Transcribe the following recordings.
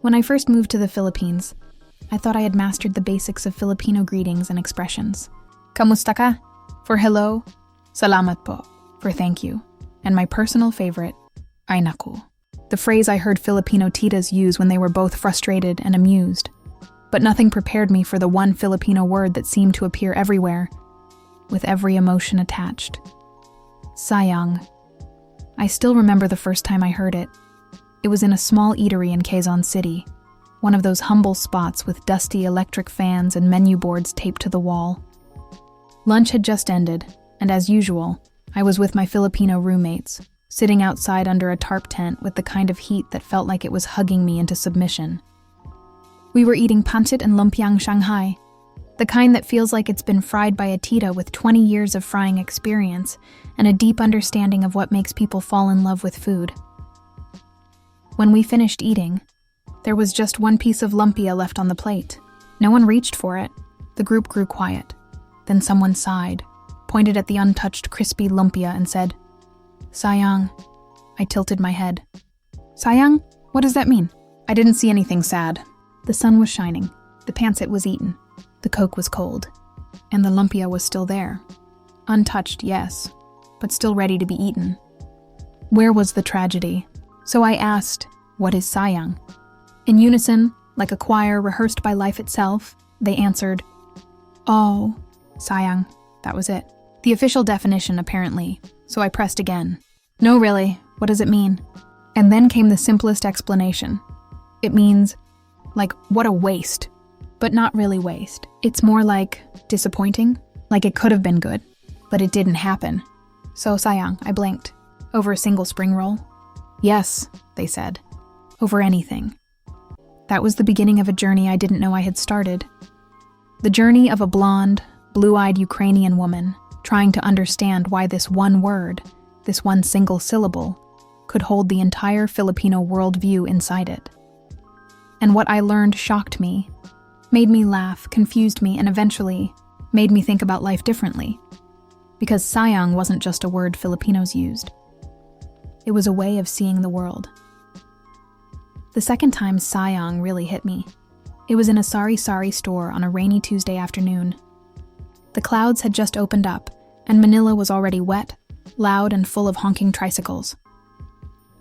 When I first moved to the Philippines, I thought I had mastered the basics of Filipino greetings and expressions. Kamusta ka? For hello, salamat po, for thank you, and my personal favorite, ay naku, the phrase I heard Filipino titas use when they were both frustrated and amused. But nothing prepared me for the one Filipino word that seemed to appear everywhere, with every emotion attached. Sayang. I still remember the first time I heard it. It was in a small eatery in Quezon City, one of those humble spots with dusty electric fans and menu boards taped to the wall. Lunch had just ended, and as usual, I was with my Filipino roommates, sitting outside under a tarp tent with the kind of heat that felt like it was hugging me into submission. We were eating pancit and lumpiang Shanghai, the kind that feels like it's been fried by a tita with 20 years of frying experience and a deep understanding of what makes people fall in love with food. When we finished eating, there was just one piece of lumpia left on the plate. No one reached for it. The group grew quiet. Then someone sighed, pointed at the untouched crispy lumpia and said, "Sayang." I tilted my head. "Sayang? What does that mean?" I didn't see anything sad. The sun was shining. The pancit was eaten. The Coke was cold. And the lumpia was still there. Untouched, yes, but still ready to be eaten. Where was the tragedy? So I asked, "What is sayang?" In unison, like a choir rehearsed by life itself, they answered, "Oh, sayang." That was it. The official definition, apparently, so I pressed again. "No, really, what does it mean?" And then came the simplest explanation. It means, like, what a waste. But not really waste. It's more like disappointing, like it could have been good, but it didn't happen. So sayang, I blinked. Over a single spring roll? Yes, they said. Over anything. That was the beginning of a journey I didn't know I had started. The journey of a blonde, blue-eyed Ukrainian woman trying to understand why this one word, this one single syllable, could hold the entire Filipino worldview inside it. And what I learned shocked me, made me laugh, confused me, and eventually made me think about life differently. Because sayang wasn't just a word Filipinos used. It was a way of seeing the world. The second time sayang really hit me. It was in a sari-sari store on a rainy Tuesday afternoon. The clouds had just opened up, and Manila was already wet, loud, and full of honking tricycles.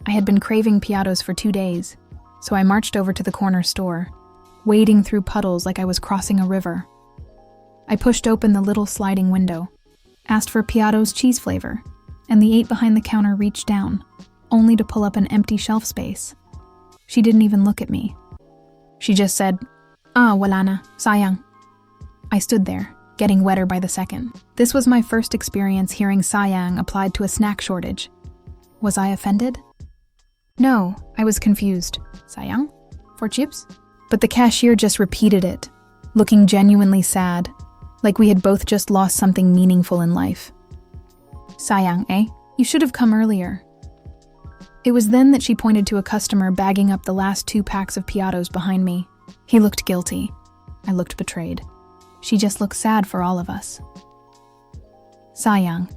I had been craving piatos for 2 days, so I marched over to the corner store, wading through puddles like I was crossing a river. I pushed open the little sliding window, asked for piato's cheese flavor, and the 8 behind the counter reached down, only to pull up an empty shelf space. She didn't even look at me. She just said, "Wala na, sayang." I stood there, getting wetter by the second. This was my first experience hearing sayang applied to a snack shortage. Was I offended? No, I was confused. Sayang? For chips? But the cashier just repeated it, looking genuinely sad, like we had both just lost something meaningful in life. Sayang, eh? You should have come earlier. It was then that she pointed to a customer bagging up the last 2 packs of piatos behind me. He looked guilty. I looked betrayed. She just looked sad for all of us. Sayang.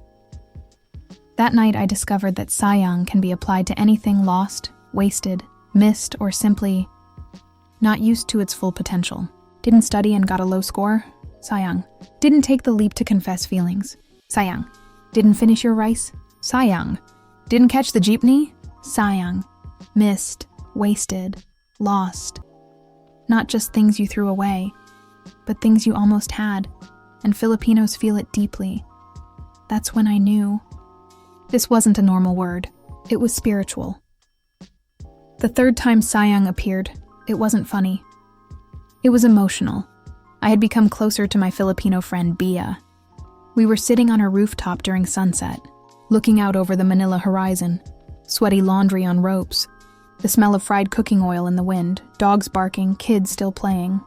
That night I discovered that sayang can be applied to anything lost, wasted, missed, or simply not used to its full potential. Didn't study and got a low score? Sayang. Didn't take the leap to confess feelings? Sayang. Didn't finish your rice? Sayang. Didn't catch the jeepney? Sayang. Missed, wasted, lost. Not just things you threw away, but things you almost had, and Filipinos feel it deeply. That's when I knew. This wasn't a normal word. It was spiritual. The third time sayang appeared, it wasn't funny. It was emotional. I had become closer to my Filipino friend Bia. We were sitting on a rooftop during sunset, looking out over the Manila horizon, sweaty laundry on ropes, the smell of fried cooking oil in the wind, dogs barking, kids still playing.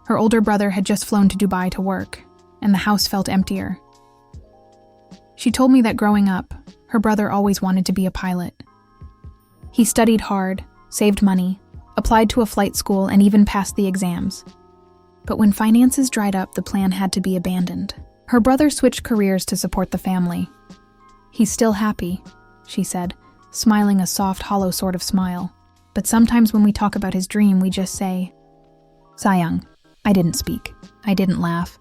Her older brother had just flown to Dubai to work, and the house felt emptier. She told me that growing up, her brother always wanted to be a pilot. He studied hard, saved money, applied to a flight school, and even passed the exams. But when finances dried up, the plan had to be abandoned. Her brother switched careers to support the family. "He's still happy," she said, smiling a soft, hollow sort of smile. But sometimes when we talk about his dream, we just say, Sayang. I didn't speak. I didn't laugh.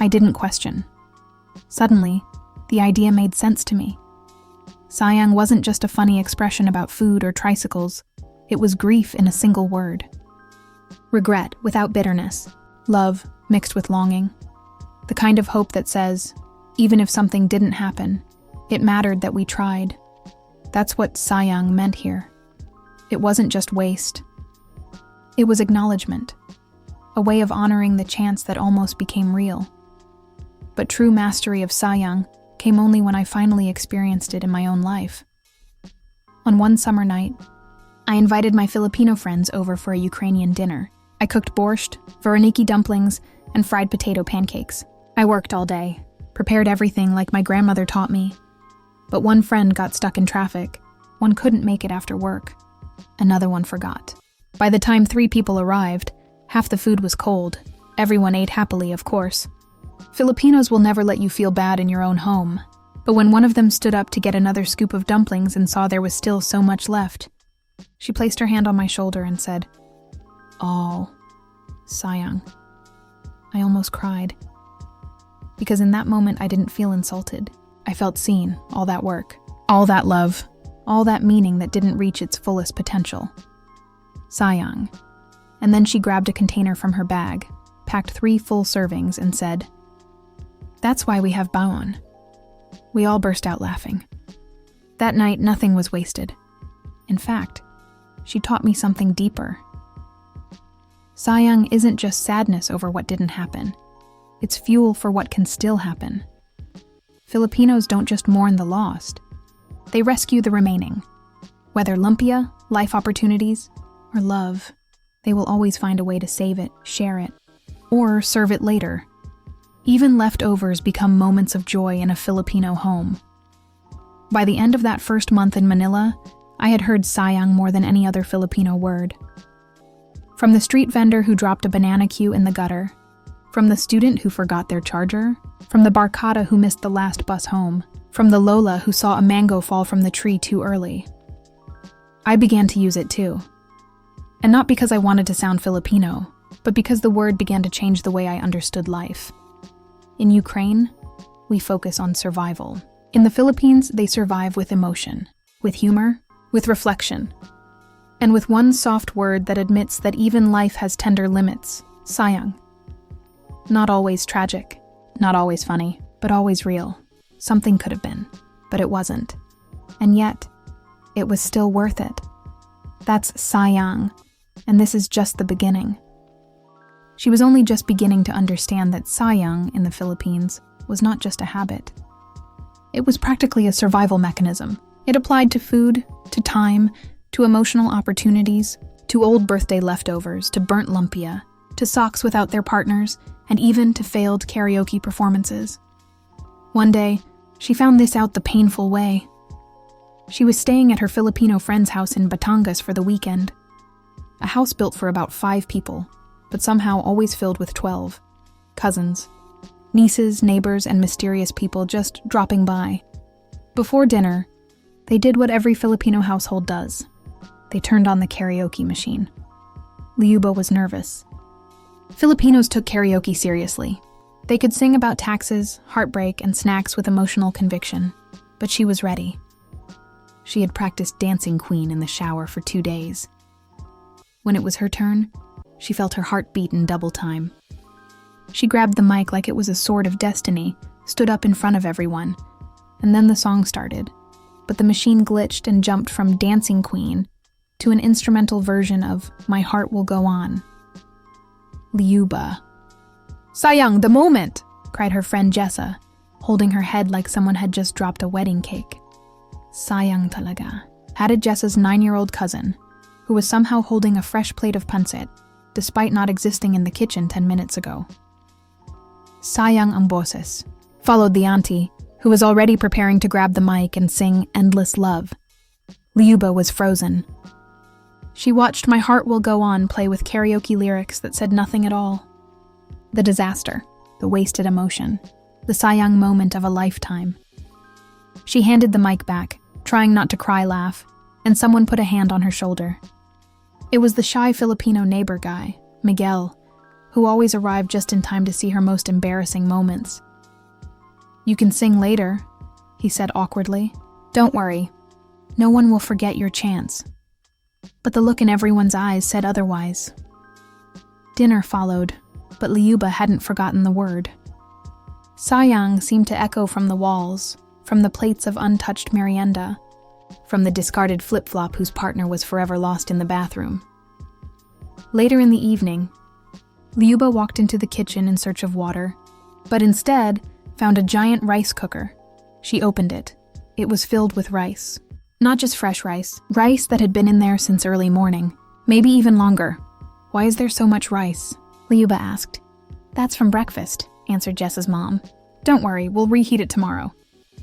I didn't question. Suddenly, the idea made sense to me. Sayang wasn't just a funny expression about food or tricycles. It was grief in a single word. Regret without bitterness. Love mixed with longing. The kind of hope that says, even if something didn't happen, it mattered that we tried. That's what Sayang meant here. It wasn't just waste. It was acknowledgement, a way of honoring the chance that almost became real. But true mastery of Sayang came only when I finally experienced it in my own life. On one summer night, I invited my Filipino friends over for a Ukrainian dinner. I cooked borscht, vareniki dumplings, and fried potato pancakes. I worked all day, prepared everything like my grandmother taught me. But one friend got stuck in traffic. One couldn't make it after work. Another one forgot. By the time 3 people arrived, half the food was cold. Everyone ate happily, of course. Filipinos will never let you feel bad in your own home. But when one of them stood up to get another scoop of dumplings and saw there was still so much left, she placed her hand on my shoulder and said, "Oh, Sayang." I almost cried. Because in that moment I didn't feel insulted. I felt seen, all that work, all that love, all that meaning that didn't reach its fullest potential. Sayang. And then she grabbed a container from her bag, packed 3 full servings, and said, "That's why we have baon." We all burst out laughing. That night, nothing was wasted. In fact, she taught me something deeper. Sayang isn't just sadness over what didn't happen. It's fuel for what can still happen. Filipinos don't just mourn the lost. They rescue the remaining. Whether lumpia, life opportunities, or love, they will always find a way to save it, share it, or serve it later. Even leftovers become moments of joy in a Filipino home. By the end of that first month in Manila, I had heard Sayang more than any other Filipino word. From the street vendor who dropped a banana queue in the gutter, from the student who forgot their charger, from the barkada who missed the last bus home, from the lola who saw a mango fall from the tree too early. I began to use it too. And not because I wanted to sound Filipino, but because the word began to change the way I understood life. In Ukraine, we focus on survival. In the Philippines, they survive with emotion, with humor, with reflection, and with one soft word that admits that even life has tender limits, sayang. Not always tragic, not always funny, but always real. Something could have been, but it wasn't. And yet, it was still worth it. That's sayang, and this is just the beginning. She was only just beginning to understand that sayang in the Philippines was not just a habit. It was practically a survival mechanism. It applied to food, to time, to emotional opportunities, to old birthday leftovers, to burnt lumpia, to socks without their partners, and even to failed karaoke performances. One day, she found this out the painful way. She was staying at her Filipino friend's house in Batangas for the weekend. A house built for about 5 people, but somehow always filled with 12. Cousins, nieces, neighbors, and mysterious people just dropping by. Before dinner, they did what every Filipino household does. They turned on the karaoke machine. Lyuba was nervous. Filipinos took karaoke seriously. They could sing about taxes, heartbreak, and snacks with emotional conviction, but she was ready. She had practiced Dancing Queen in the shower for 2 days. When it was her turn, she felt her heart beat in double time. She grabbed the mic like it was a sword of destiny, stood up in front of everyone, and then the song started. But the machine glitched and jumped from Dancing Queen to an instrumental version of My Heart Will Go On. Lyuba. "Sayang, the moment!" cried her friend Jessa, holding her head like someone had just dropped a wedding cake. "Sayang talaga," added Jessa's 9-year-old cousin, who was somehow holding a fresh plate of pancit, despite not existing in the kitchen 10 minutes ago. "Sayang ang boses," followed the auntie, who was already preparing to grab the mic and sing Endless Love. Lyuba was frozen. She watched My Heart Will Go On play with karaoke lyrics that said nothing at all. The disaster, the wasted emotion, the sayang moment of a lifetime. She handed the mic back, trying not to cry laugh, and someone put a hand on her shoulder. It was the shy Filipino neighbor guy, Miguel, who always arrived just in time to see her most embarrassing moments. "You can sing later," he said awkwardly. "Don't worry. No one will forget your chance." But the look in everyone's eyes said otherwise. Dinner followed, but Lyuba hadn't forgotten the word. Sayang seemed to echo from the walls, from the plates of untouched merienda, from the discarded flip-flop whose partner was forever lost in the bathroom. Later in the evening, Lyuba walked into the kitchen in search of water, but instead found a giant rice cooker. She opened it. It was filled with rice. Not just fresh rice that had been in there since early morning, maybe even longer. "Why is there so much rice?" Lyuba asked. "That's from breakfast," answered Jess's mom. "Don't worry, we'll reheat it tomorrow."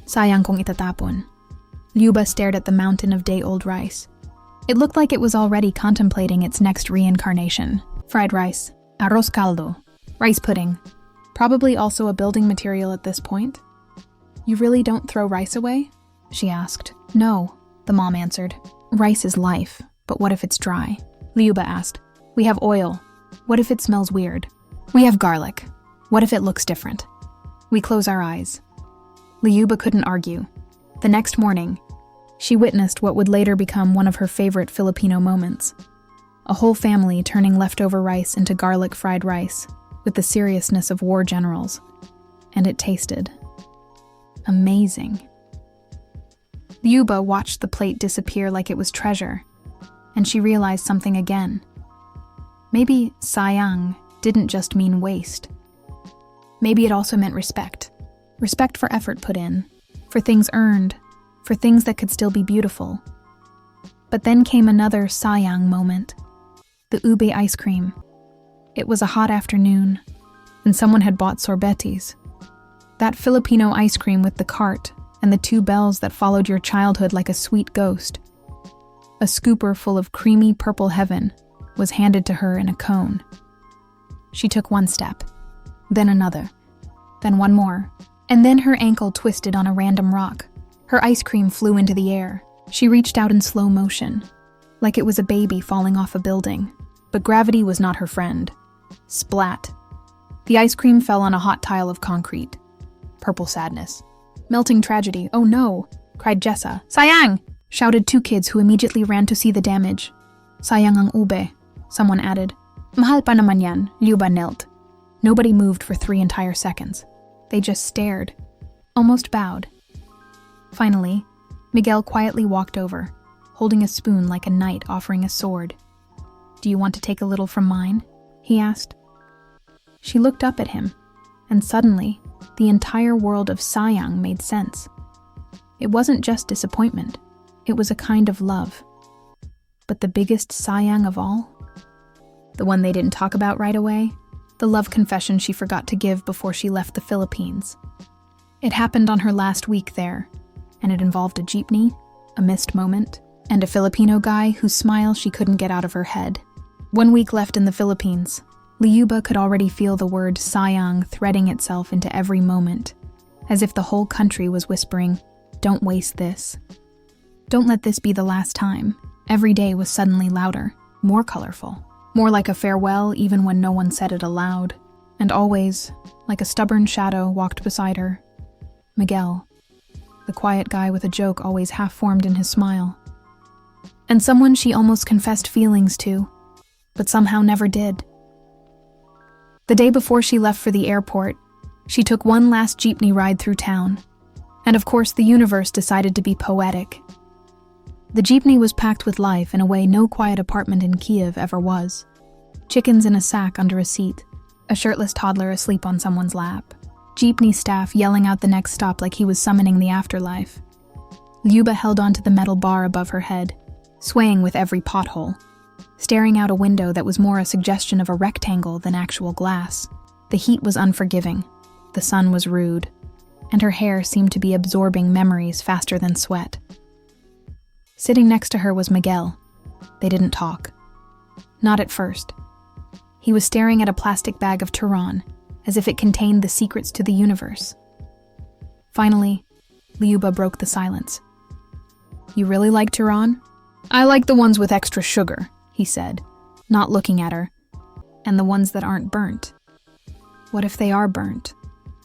"Sayang kung itatapon." Lyuba stared at the mountain of day-old rice. It looked like it was already contemplating its next reincarnation. Fried rice, arroz caldo, rice pudding, probably also a building material at this point. "You really don't throw rice away?" she asked. "No," the mom answered. "Rice is life, but what if it's dry?" Lyuba asked. "We have oil. What if it smells weird? We have garlic. What if it looks different?" We close our eyes. Lyuba couldn't argue. The next morning, she witnessed what would later become one of her favorite Filipino moments. A whole family turning leftover rice into garlic fried rice with the seriousness of war generals. And it tasted amazing. Lyuba watched the plate disappear like it was treasure, and she realized something again. Maybe sayang didn't just mean waste. Maybe it also meant respect. Respect for effort put in, for things earned, for things that could still be beautiful. But then came another sayang moment. The ube ice cream. It was a hot afternoon, and someone had bought sorbetes. That Filipino ice cream with the cart and the two bells that followed your childhood like a sweet ghost. A scooper full of creamy purple heaven was handed to her in a cone. She took one step, then another, then one more, and then her ankle twisted on a random rock. Her ice cream flew into the air. She reached out in slow motion, like it was a baby falling off a building. But gravity was not her friend. Splat. The ice cream fell on a hot tile of concrete. Purple sadness. Melting tragedy. "Oh no!" cried Jessa. "Sayang!" shouted two kids who immediately ran to see the damage. "Sayang ang ube," someone added. "Mahal pa naman yan," Lyuba knelt. Nobody moved for 3 entire seconds. They just stared, almost bowed. Finally, Miguel quietly walked over, holding a spoon like a knight offering a sword. "Do you want to take a little from mine?" he asked. She looked up at him, and suddenly, the entire world of sayang made sense. It wasn't just disappointment, it was a kind of love. But the biggest sayang of all? The one they didn't talk about right away? The love confession she forgot to give before she left the Philippines. It happened on her last week there, and it involved a jeepney, a missed moment, and a Filipino guy whose smile she couldn't get out of her head. 1 week left in the Philippines. Lyuba could already feel the word sayang threading itself into every moment, as if the whole country was whispering, "Don't waste this. Don't let this be the last time." Every day was suddenly louder, more colorful, more like a farewell even when no one said it aloud. And always, like a stubborn shadow walked beside her, Miguel, the quiet guy with a joke always half-formed in his smile. And someone she almost confessed feelings to, but somehow never did. The day before she left for the airport, she took one last jeepney ride through town. And of course, the universe decided to be poetic. The jeepney was packed with life in a way no quiet apartment in Kiev ever was. Chickens in a sack under a seat, a shirtless toddler asleep on someone's lap, jeepney staff yelling out the next stop like he was summoning the afterlife. Lyuba held onto the metal bar above her head, swaying with every pothole, staring out a window that was more a suggestion of a rectangle than actual glass. The heat was unforgiving, the sun was rude, and her hair seemed to be absorbing memories faster than sweat. Sitting next to her was Miguel. They didn't talk. Not at first. He was staring at a plastic bag of Turon, as if it contained the secrets to the universe. Finally, Lyuba broke the silence. "You really like Turon?" "I like the ones with extra sugar," he he said, not looking at her. And the ones that aren't burnt. What if they are burnt?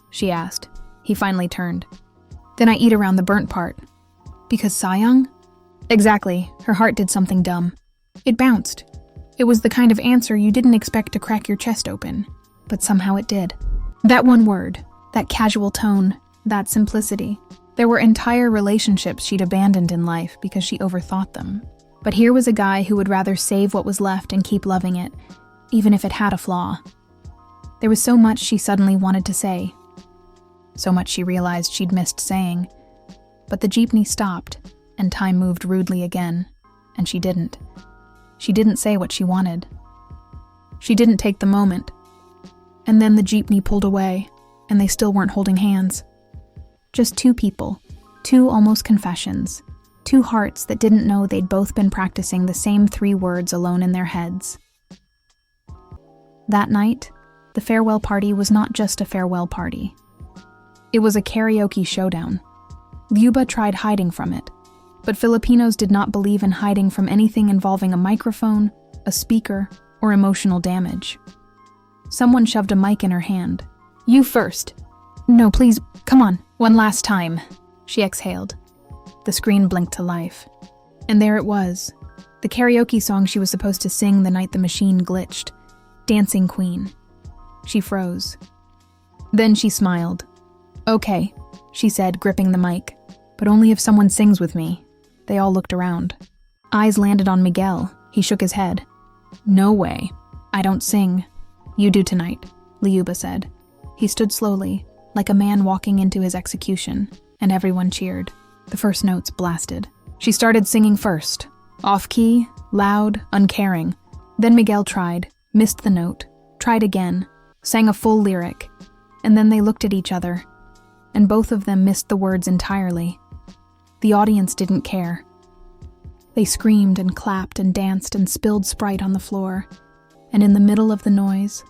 She asked. He finally turned. Then I eat around the burnt part. Because Sayang? Exactly, her heart did something dumb. It bounced. It was the kind of answer you didn't expect to crack your chest open, but somehow it did. That one word, that casual tone, that simplicity. There were entire relationships she'd abandoned in life because she overthought them. But here was a guy who would rather save what was left and keep loving it, even if it had a flaw. There was so much she suddenly wanted to say. So much she realized she'd missed saying. But the jeepney stopped, and time moved rudely again, and she didn't. She didn't say what she wanted. She didn't take the moment. And then the jeepney pulled away, and they still weren't holding hands. Just two people, two almost confessions, two hearts that didn't know they'd both been practicing the same 3 words alone in their heads. That night, the farewell party was not just a farewell party. It was a karaoke showdown. Lyuba tried hiding from it, but Filipinos did not believe in hiding from anything involving a microphone, a speaker, or emotional damage. Someone shoved a mic in her hand. You first. No, please, come on, one last time, she exhaled. The screen blinked to life. And there it was, the karaoke song she was supposed to sing the night the machine glitched, Dancing Queen. She froze. Then she smiled. Okay, she said, gripping the mic, but only if someone sings with me. They all looked around. Eyes landed on Miguel. He shook his head. No way. I don't sing. You do tonight, Lyuba said. He stood slowly, like a man walking into his execution, and everyone cheered. The first notes blasted. She started singing first, off-key, loud, uncaring. Then Miguel tried, missed the note, tried again, sang a full lyric, and then they looked at each other, and both of them missed the words entirely. The audience didn't care. They screamed and clapped and danced and spilled Sprite on the floor, and in the middle of the noise,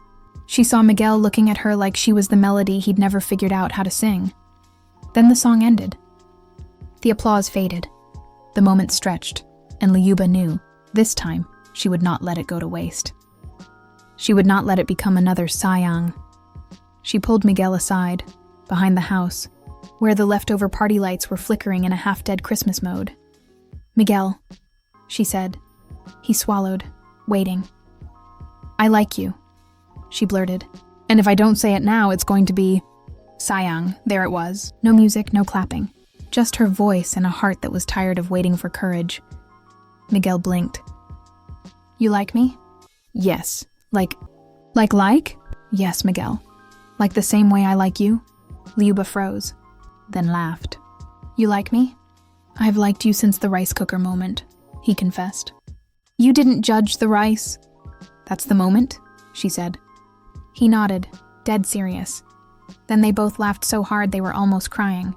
she saw Miguel looking at her like she was the melody he'd never figured out how to sing. Then the song ended. The applause faded. The moment stretched, and Lyuba knew, this time, she would not let it go to waste. She would not let it become another Sayang. She pulled Miguel aside, behind the house, where the leftover party lights were flickering in a half-dead Christmas mode. Miguel, she said. He swallowed, waiting. I like you, she blurted. And if I don't say it now, it's going to be... Sayang, there it was. No music, no clapping. Just her voice and a heart that was tired of waiting for courage. Miguel blinked. You like me? Yes. Like? Yes, Miguel. Like the same way I like you? Lyuba froze, then laughed. You like me? I've liked you since the rice cooker moment, he confessed. You didn't judge the rice. That's the moment, she said. He nodded, dead serious. Then they both laughed so hard they were almost crying.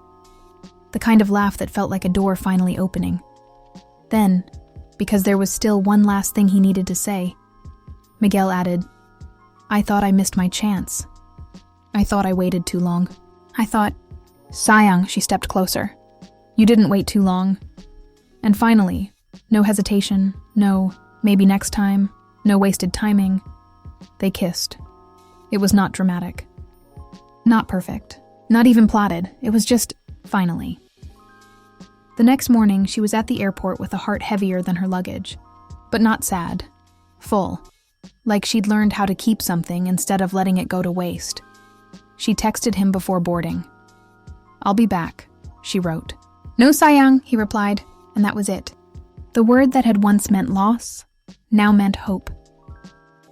The kind of laugh that felt like a door finally opening. Then, because there was still one last thing he needed to say, Miguel added, I thought I missed my chance. I thought I waited too long. I thought, Sayang, she stepped closer. You didn't wait too long. And finally, no hesitation, no maybe next time, no wasted timing. They kissed. It was not dramatic. Not perfect. Not even plotted. It was just, finally. The next morning, she was at the airport with a heart heavier than her luggage. But not sad. Full. Like she'd learned how to keep something instead of letting it go to waste. She texted him before boarding. I'll be back, she wrote. No, Sayang, he replied, and that was it. The word that had once meant loss now meant hope.